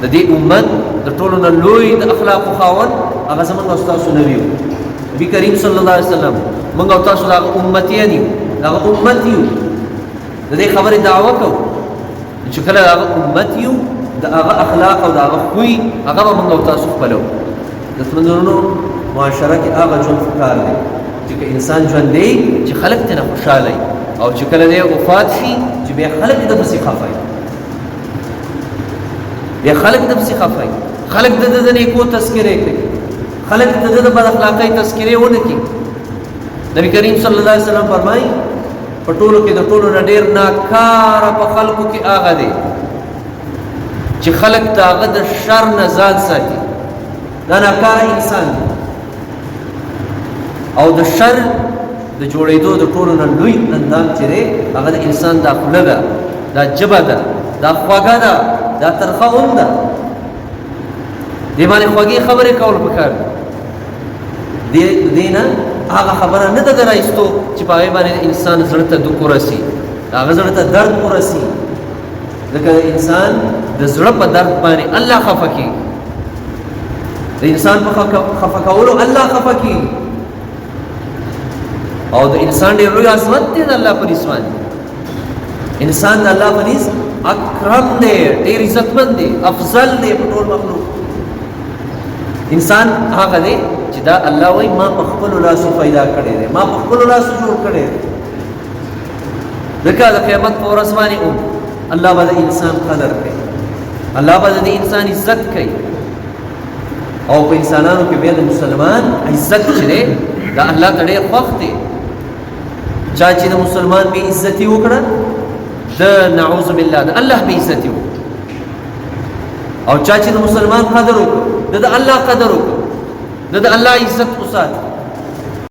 د دې امت د ټولو نه لوی د اخلاقو خاوند هغه زموږ او ستاسو نبي و نبي کریم صلی الله علیه وسلم موږ او تاسو د هغه امتیان یو د هغه امت یو د دې خبرې دعوه کوو چې کله د هغه امت یو د هغه اخلاق او د هغه خوی هغه به موږ او تاسو خپلو د څمنځونو معاشره کې هغه ژوند ښکار دی چې که انسان ژوند دی چې خلک ترې خوشحاله او چې کله دی وفات شي چې بیا خلک د پسې خفه بیا خلک د پسې خفه خلک د نیکو تذکرې کوي خلک د بد اخلاقۍ تذکرې ونه کوي نبی کریم صلی الله علیه وسلم فرمایي په ټولو کې د ټولو نه ډېر ناکاره په خلکو کې هغه دی چې خلک د هغه د شر نه ځان ساتي دا ناکاره انسان دی او د شر د جوړېدو د ټولو نه لوی اندام چې دی هغه د انسان دا خوله ده دا ژبه ده دا خوږه ده دا ترخه هم ده دې باندې خوږې خبرې کول پکار دې نه هغه خبره نه ده رایستو چې په هغې باندې انسان زړه ته دک ورسي هغه زړه ته درد ورسي ځکه انسان د زړه په درد باندې الله خفه کېږي د انسان په خفه کولو الله خفه کېږي او د انسان ډېر لوی عظمت دی د الله په نسبت انسان د الله په نسبت اکرم دی ډېر عزتمند دی افضل دی په ټول مخلوق انسان هغه دی چې دا الله وایي ما په خپلو لاسو پیدا کړی دی ما په خپلو لاسو جوړ کړی دی ځکه د قیامت په ورځ باندې الله به د انسان قدر کوي الله به د انسان عزت کوي او په انسانانو کې بیا د مسلمان عزت چې دی دا الله ته ډېر خوښ دی چا چې د مسلمان بې عزتي وکړه د نعوذ بالله د الله بې عزتي وکړه او چا چې د مسلمان قدر وکړه د الله قدر وکړه د الله عزت وساتي